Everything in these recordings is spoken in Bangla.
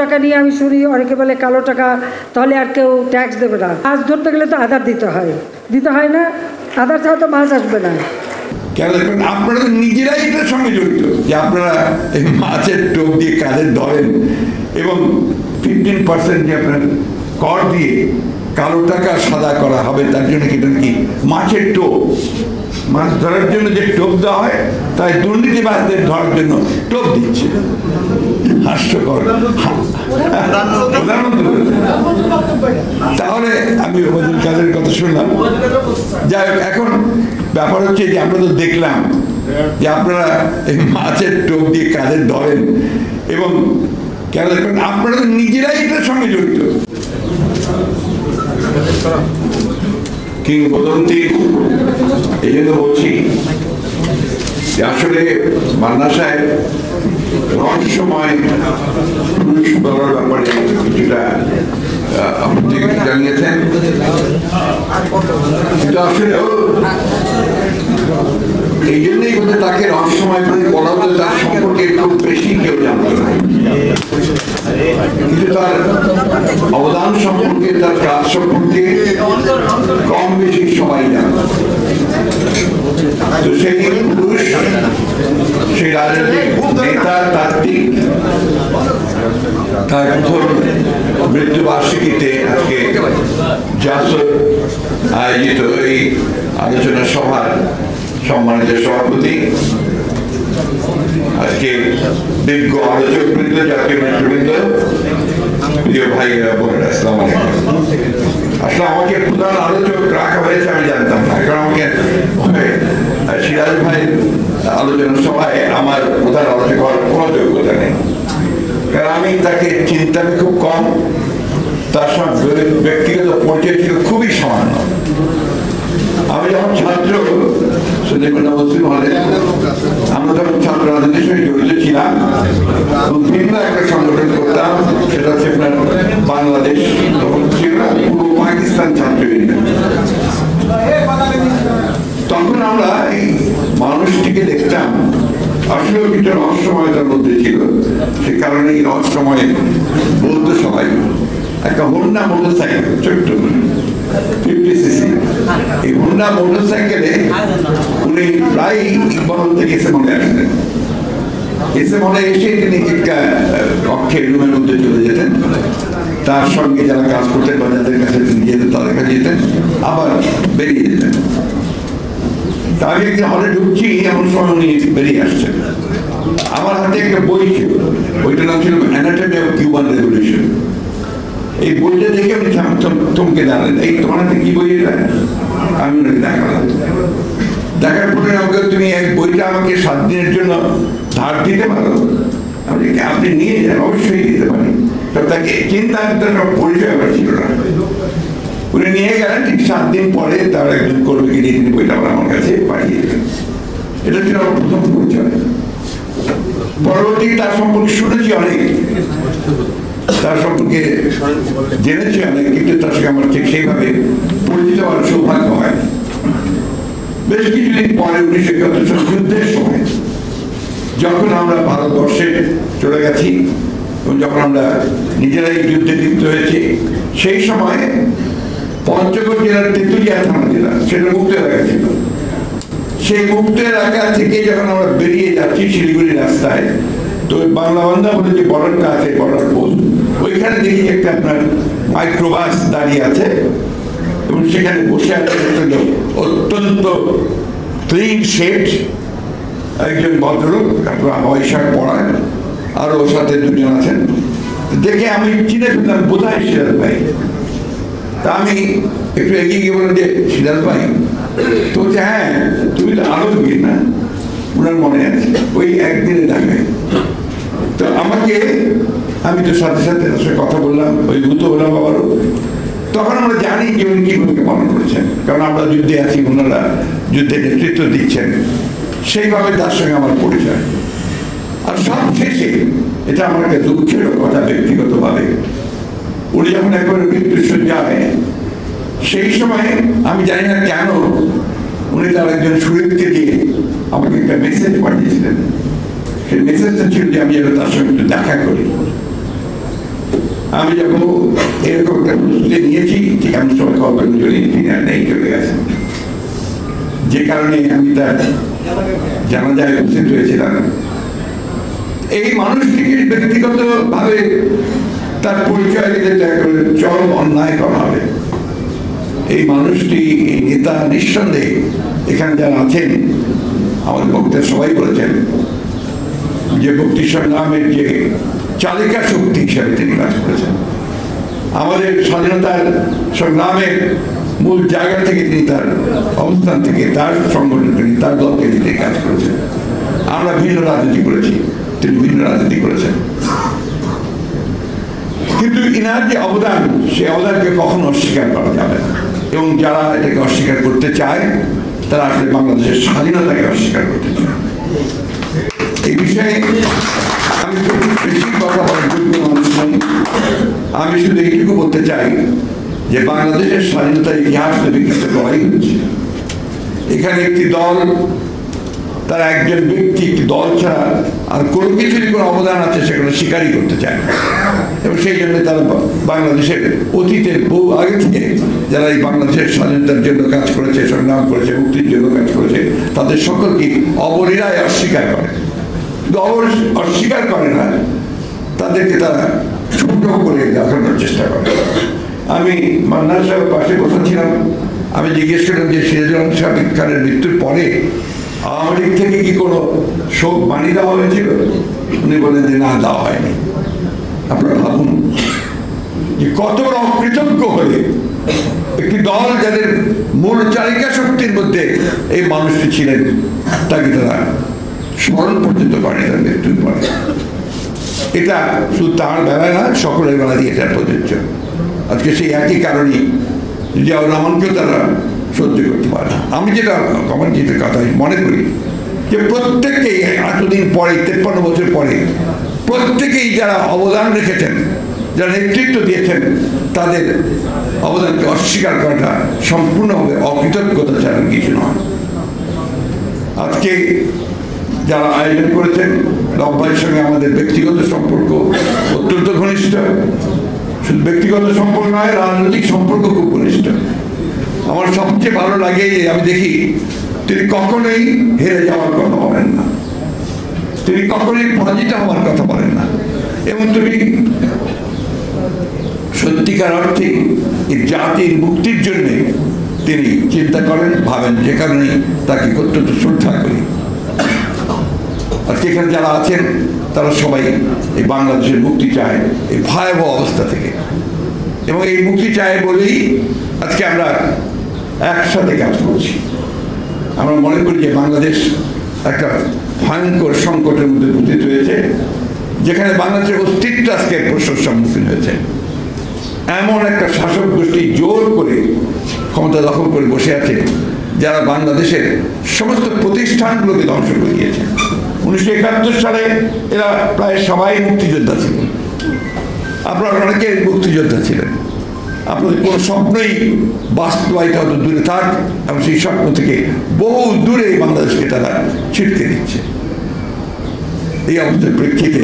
টাকা নিয়ে আমি শুনি অনেকে বলে কালো টাকা, তাহলে আর কেউ ট্যাক্স দেবে না। মাছ ধরতে গেলে তো আধার দিতে হয় না? আধার ছাড়া তো মাছ আসবে না। কেন দেখুন, আপনারা তো নিজেরাই এটার সঙ্গে জড়িত যে আপনারা এই মাছের টোপ দিয়ে কাজে ধরেন এবং 15% যে আপনার কর দিয়ে কালো টাকা সাদা করা হবে, তার জন্য কি মাছের টোপ, মাছ ধরার জন্য যে টোপ দেওয়া হয় তাই দুর্নীতিবাজদের ধরার জন্য টোপ দিচ্ছে। হাস্যকর। তাহলে আমি ওবায়দুল কাদেরের কথা শুনলাম। যাই হোক, এখন ব্যাপার হচ্ছে যে আমরা তো দেখলাম যে আপনারা এই মাছের টোপ দিয়ে কাদের ধরেন এবং কেন দেখুন, আপনারা তো নিজেরাই এটার সঙ্গে জড়িত। কিংবদন্তি এই জন্য বলছি যে আসলে মান্না সাহেব রহস্যময় পুরুষ বলার ব্যাপারে কিছুটা আপনি জানিয়েছেন, কিন্তু আসলে এই জন্যই বলতে তাকে রহস্যময় করে বলা হতো, তার সম্পর্কে খুব বেশি কেউ জানত না, কিন্তু তার অবদান সম্পর্কে, তার কাজ সম্পর্কে কম বেশি সবাই জানত। তো সেই পুরুষ, সেই রাজনৈতিক নেতা, তাত্ত্বিক, তার প্রথম মৃত্যুবার্ষিকীতে আজকে জাসদ আয়োজিত এই আলোচনা সভার সম্মানিত সভাপতি, আজকে বিজ্ঞ আলোচক বৃন্দ, জাতীয় নেতৃবৃন্দ, প্রিয় ভাইয়েরা বোনেরা, আসসালামু আলাইকুম। আসলে আমাকে প্রধান আলোচক রাখা হয়েছে আমি জানতাম না, কারণ আমাকে সিরাজ ভাই আলোচনা সভায় আমার প্রধান আলোচক হওয়ার কোনো যোগ্যতা নেই, কারণ আমি তাকে চিন্তা খুব কম, তার সঙ্গে ব্যক্তিগত পরিচয় ছিল খুবই সামান্য। আমি যখন ছাত্র মুসলিম হলে আমরা যখন ছাত্র রাজনীতির সঙ্গে জড়িত ছিলাম এবং ভিন্ন একটা সংগঠন করতাম, সেটা হচ্ছে আপনার বাংলাদেশ, তখন ছিল পূর্ব পাকিস্তান ছাত্র ইউনিয়ন। তখন আমরা এই মানুষটিকে দেখতাম, আসলে কিছু রহস্যময়তার মধ্যে ছিল, সে কারণে এই রহস্যময় বলতে সবাই। একটা হোন্ডা মোটরসাইকেল, ছোট্ট 50cc, এই হোন্ডা মোটরসাইকেলে উনি প্রায় ইকবাল থেকে এসে মনে আসতেন। এসে মনে এসে তিনি একটা কক্ষের রুমের মধ্যে চলে যেতেন, তার সঙ্গে যারা কাজ করতেন বা যাদের কাছে তিনি যেতেন তাদের কাছে যেতেন, আবার বেরিয়ে যেতেন। তা আমি একদিন হলে ঢুকছি, এমন সময় উনি বেরিয়ে আসছেন। আমার হাতে একটা বই ছিল, বইটার নাম ছিল অ্যানাটমি অফ কিউবান রেভলিউশন। এই বইটা দেখে আমি থমকে দাঁড়ালেন, এই তোমার হাতে কি বই? আমি ওনাকে দেখালাম। দেখার পরে আমাকে, তুমি এক বইটা আমাকে 7 দিনের জন্য ধার দিতে পারো? আপনি নিয়ে যান, অবশ্যই দিতে পারি। তাকে চিন্তা সব পরিচয় আমার ছিল না। উনি নিয়ে গেলেন, ঠিক 7 দিন পরে তার একজন কর্মীকে নিয়ে তিনি বইটা আমার কাছে পাঠিয়ে দিলেন। এটা ছিল আমার প্রথম পরিচয়। পরবর্তী তার সম্পর্কে শুনেছি অনেক, তার সম্পর্কে জেনেছি অনেক, কিন্তু তার সঙ্গে আমার ঠিক সেইভাবে পরিচিত হওয়ার সৌভাগ্য হয়। বেশ কিছুদিন পরে 1971 সালের যুদ্ধের সময় যখন আমরা ভারতবর্ষে চলে গেছি এবং যখন আমরা নিজেরাই যুদ্ধে লিপ্ত হয়েছি, সেই সময় পঞ্চগড় জেলার তেঁতুলিয়া থানা জেলা, সেটা মুক্ত এলাকা ছিল। সেই মুক্ত এলাকা থেকে যখন আমরা বেরিয়ে যাচ্ছি শিলিগুড়ি রাস্তায়, তো বাংলাবান্ধা বলে যে বর্ডারটা আছে, বর্ডার পোস্ট, ওইখানে দেখি একটা আপনার মাইক্রোবাস দাঁড়িয়ে আছে এবং সেখানে বসে আছে অত্যন্ত ক্লিন শেড একজন ভদ্রলোক, আপনার হাওয়াই শার্ট পরায়, আর ওর সাথে 2 জন আছেন। দেখে আমি চিনে ফেললাম, বোধহয় সিরাজ ভাই। তা আমি একটু এগিয়ে গিয়ে বললাম যে সিরাজ ভাই, তো বলছে হ্যাঁ তুমি তো আলমগীর না? ওনার মনে আছে, ওই একদিনে দেখায়। তো আমাকে, আমি তো সাথে সাথে তার সাথে কথা বললাম, ওই ভূত হলাম আবারও। তখন আমরা জানি যে উনি কি ভূমিকা পালন করেছেন, কারণ আমরা যুদ্ধে আছি, ওনারা যুদ্ধে নেতৃত্ব দিচ্ছেন, সেইভাবে তার সঙ্গে আমার পরিচয়। আর সব শেষে, এটা আমার একটা দুঃখের কথা ব্যক্তিগতভাবে, উনি যখন একবার মৃত্যুসজ্জায়, সেই সময় আমি জানি না কেন উনি তার একজন সুহৃদকে দিয়ে আমাকে একটা মেসেজ পাঠিয়েছিলেন। সেই মেসেজটা ছিল যে আমি যেন তার সঙ্গে একটু দেখা করি। আমি যখন এরকম একটা প্রস্তুতি নিয়েছি ঠিক এমন সময় খবর তিনি আর নেই, চলে গেছেন, যে কারণে আমি তার জানাজায় উপস্থিত হয়েছিলাম। এই মানুষটিকে ব্যক্তিগত ভাবে তার পরিচয় দিতে চরম অন্যায় করা হবে। এই মানুষটি, এই নেতা, নিঃসন্দেহে এখানে যারা আছেন আমাদের বক্তা সবাই বলেছেন যে মুক্তি সংগ্রামের যে চালিকা শক্তি হিসাবে তিনি কাজ করেছেন। আমাদের স্বাধীনতার সংগ্রামের মূল জায়গা থেকে তিনি তার অবস্থান থেকে তার সংগঠন থেকে তার দলকে তিনি কাজ করেছেন। আমরা ভিন্ন রাজনীতি করেছি, তিনি ভিন্ন রাজনীতি করেছেন, কিন্তু ইনার যে অবদান, সেই অবদানকে কখনো অস্বীকার করা যাবে না। এবং যারা এটাকে অস্বীকার করতে চায় তারা আসলে বাংলাদেশের স্বাধীনতাকে অস্বীকার করতে চায়। এই বিষয়ে আমি খুব বেশি কথা বলার যোগ্য মানুষ নই। আমি শুধু এইটুকু বলতে চাই যে বাংলাদেশের স্বাধীনতার ইতিহাস বিকৃত করাই হচ্ছে। এখানে একটি দল, তারা একজন ব্যক্তি একটি দল ছাড়া আর কোনো কিছুরই কোনো অবদান আছে সেগুলো স্বীকারই করতে চায় না। এবং সেই জন্য তারা বাংলাদেশের অতীতের বহু আগে থেকে যারা এই বাংলাদেশের স্বাধীনতার জন্য কাজ করেছে, সংগ্রাম করেছে, মুক্তির জন্য কাজ করেছে, তাদের সকলকে অবলীলায় অস্বীকার করে। অস্বীকার করে না, তাদেরকে তারা ছোট করে দেখানোর চেষ্টা করে। আমি মান্নান সাহেবের পাশে বসেছিলাম, আমি জিজ্ঞেস করলাম যে সিরাজুল হক সাহেব খানের মৃত্যুর পরে আওয়ামী লীগ থেকে কি কোনো শোক বাণী দেওয়া হয়েছিল? উনি বলেন যে না, দেওয়া হয়নি। আপনারা ভাবুন যে কত বড় অকৃতজ্ঞ হলে একটি দল যাদের মূল চালিকা শক্তির মধ্যে এই মানুষটি ছিলেন, তাকে তারা স্মরণ পর্যন্ত করেনি তার মৃত্যুর পরে। এটা শুধু তার বেলায় না, সকলের বেলা দিয়ে এটা প্রযোজ্য। আজকে সেই একই কারণেই জিয়াউর রহমানকেও তারা সহ্য করতে পারে না। আমি যেটা আমার যেটা কথা মনে করি যে প্রত্যেকেই এতদিন পরে, 53 বছর পরে, প্রত্যেকেই যারা অবদান রেখেছেন, যারা নেতৃত্ব দিয়েছেন, তাদের অবদানকে অস্বীকার করাটা সম্পূর্ণভাবে অকৃতজ্ঞতা ছাড়া কিছু নয়। আজকে যারা আয়োজন করেছেন, রব্বাইয়ের সঙ্গে আমাদের ব্যক্তিগত সম্পর্ক অত্যন্ত ঘনিষ্ঠ। শুধু ব্যক্তিগত সম্পর্ক নয়, রাজনৈতিক সম্পর্ক খুব ঘনিষ্ঠ। আমার সবচেয়ে ভালো লাগে যে আমি দেখি তিনি কখনোই হেরে যাওয়ার কথা বলেন না, তিনি কখনোই পরাজিত হওয়ার কথা বলেন না। এবং তুমি সত্যিকার অর্থে এই জাতির মুক্তির জন্যে তিনি চিন্তা করেন, ভাবেন, যে কারণে তাকে অত্যন্ত শ্রদ্ধা করি। আজকে এখানে যারা আছেন তারা সবাই এই বাংলাদেশের মুক্তি চায় এই ভয়াবহ অবস্থা থেকে, এবং এই মুক্তি চায় বলেই আজকে আমরা একসাথে কাজ করছি। আমরা মনে করি যে বাংলাদেশ একটা ভয়ঙ্কর সংকটের মধ্যে পতিত হয়েছে, যেখানে বাংলাদেশের অস্তিত্ব আজকে প্রশ্নের সম্মুখীন হয়েছে। এমন একটা শাসক গোষ্ঠী জোর করে ক্ষমতা দখল করে বসে আছে, যারা বাংলাদেশের সমস্ত প্রতিষ্ঠানগুলোকে ধ্বংস করে দিয়েছে। 1971 সালে এরা প্রায় সবাই মুক্তিযোদ্ধা ছিলেন, আপনারা অনেকে মুক্তিযোদ্ধা ছিলেন। আপনাদের কোনো স্বপ্নই বাস্তবায়িত হয়তো দূরে থাক, এবং সেই স্বপ্ন থেকে বহু দূরে বাংলাদেশকে তারা ছিটকে দিচ্ছে। এই অবস্থার প্রেক্ষিতে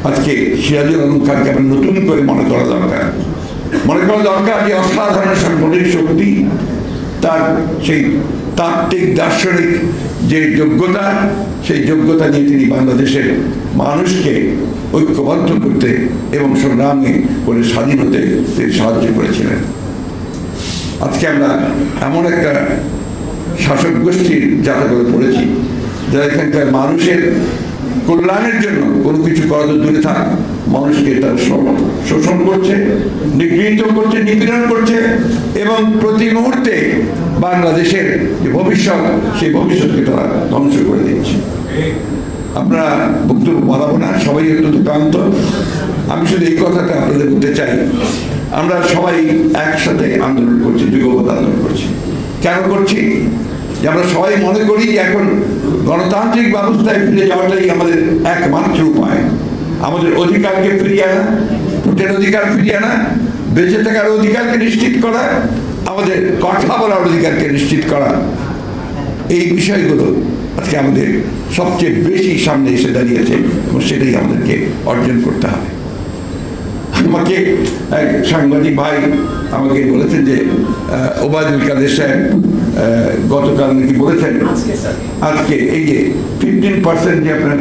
আজকে সিরাজুল আলম খানকে আমরা নতুন করে মনে করা দরকার। মনে করা দরকার যে অসাধারণ সাংগঠনিক শক্তি, তার সেই তাত্ত্বিক দার্শনিক যে যোগ্যতা, সেই যোগ্যতা নিয়ে তিনি বাংলাদেশের মানুষকে ঐক্যবদ্ধ করতে এবং সংগ্রামে করে স্বাধীন হতে তিনি সাহায্য করেছিলেন। আজকে আমরা এমন একটা শাসক গোষ্ঠীর যাতে করে পড়েছি, যারা এখানকার মানুষের কল্যাণের জন্য কোনো কিছু করা তো দূরে থাক, মানুষকে তারা শোষণ করছে, নিগৃহীত করছে, নিপীড়ন করছে, এবং প্রতি মুহূর্তে বাংলাদেশের যে ভবিষ্যৎ, সেই ভবিষ্যৎকে তারা ধ্বংস করে দিচ্ছে। আমরা বক্তব্য বাড়াবো না, সবাই অত্যন্ত ক্লান্ত। আমি শুধু এই কথাটা আপনাদের বলতে চাই, আমরা সবাই একসাথে আন্দোলন করছি, যুগপৎ আন্দোলন করছি। কেন করছি? যে আমরা সবাই মনে করি যে এখন গণতান্ত্রিক ব্যবস্থায় ফিরে যাওয়াটাই আমাদের একমাত্র উপায়। আমাদের অধিকারকে ফিরিয়ে আনা, ভোটের অধিকার ফিরিয়ে আনা, বেঁচে থাকার অধিকারকে নিশ্চিত করা, আমাদের কথা বলার অধিকারকে নিশ্চিত করা, এই বিষয়গুলো আজকে আমাদের সবচেয়ে বেশি সামনে এসে দাঁড়িয়েছে, এবং সেটাই আমাদেরকে অর্জন করতে হবে। ফাঁকে এক সাংবাদিক ভাই আমাকে বলেছেন যে ওবায়দুল কাদের সাহেব গতকাল নাকি বলেছেন আজকে এই যে 15% যে আপনার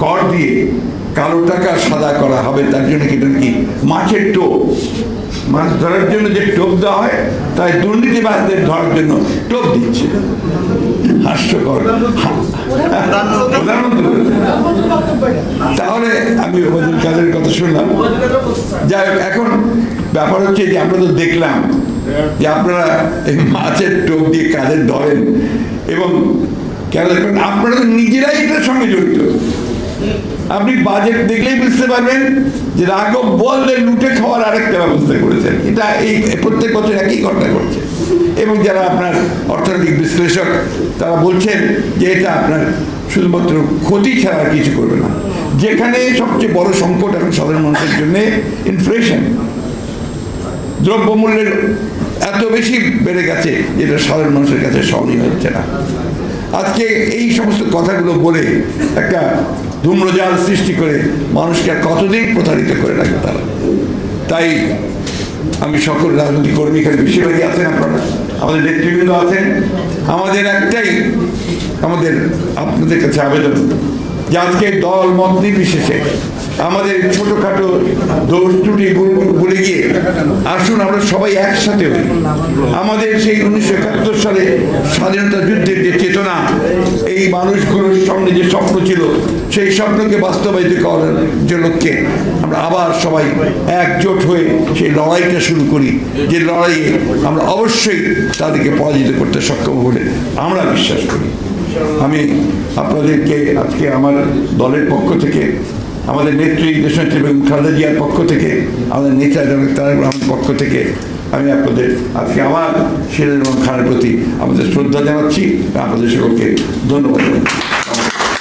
কর দিয়ে কালো টাকা সাদা করা হবে, তার জন্য কি মাছের টোপ, মাছ ধরার জন্য যে টোপ দেওয়া হয় তাই দুর্নীতিবাজদের ধরার জন্য টোপ দিচ্ছে। হাস্যকর। তাহলে আমি ওবায়দুল কাদের কথা শুনলাম। যাই হোক, এখন ব্যাপার হচ্ছে যে আমরা তো দেখলাম যে আপনারা এই মাছের টোপ দিয়ে কাদের ধরেন, এবং কেন দেখবেন আপনারা তো নিজেরাই এটার সঙ্গে জড়িত। আপনি বাজেট দেখলেই বুঝতে পারবেন যে রাঘব বললে লুটে খাওয়ার আরেকটা ব্যবস্থা করেছেন। এটা এই প্রত্যেক বছর একই ঘটনা করছে, এবং যারা আপনার অর্থনৈতিক বিশ্লেষক তারা বলছেন যে এটা আপনার শুধুমাত্র ক্ষতি ছাড়া আর কিছু করবে না। যেখানে সবচেয়ে বড় সংকট এখন সাধারণ মানুষের জন্য ইনফ্লেশন, দ্রব্যমূল্যের এত বেশি বেড়ে গেছে যেটা সাধারণ মানুষের কাছে সহনীয় হচ্ছে না। আজকে এই সমস্ত কথাগুলো বলে একটা ধূম্রজাল সৃষ্টি করে মানুষকে আর কতদিন প্রতারিত করে রাখবে তারা। তাই আমি সকল রাজনৈতিক কর্মী, এখানে বেশিরভাগই আছেন আপনারা, আমাদের নেতৃবৃন্দ আছেন, আমাদের একটাই আমাদের আপনাদের কাছে আবেদন যে আজকে দল মত নির্বিশেষে আমাদের ছোটখাটো দোষ ত্রুটি ভুলে গিয়ে আসুন আমরা সবাই একসাথে হই। আমাদের সেই 1971 সালে স্বাধীনতা যুদ্ধের যে চেতনা, এই মানুষগুলোর সামনে যে স্বপ্ন ছিল, সেই স্বপ্নকে বাস্তবায়িত করার যে লক্ষ্যে আমরা আবার সবাই একজোট হয়ে সেই লড়াইটা শুরু করি, যে লড়াইয়ে আমরা অবশ্যই তাদেরকে পরাজিত করতে সক্ষম বলে আমরা বিশ্বাস করি। আমি আপনাদেরকে আজকে আমার দলের পক্ষ থেকে, আমাদের নেত্রী দেশনেত্রী বেগম খালেদা জিয়ার পক্ষ থেকে, আমাদের নেতা জনক তারেক রহমানের পক্ষ থেকে আমি আপনাদের আজকে আমার সিরাজুর রহমান খানের প্রতি আমাদের শ্রদ্ধা জানাচ্ছি, আপনাদের সকলকে ধন্যবাদ জানাচ্ছি।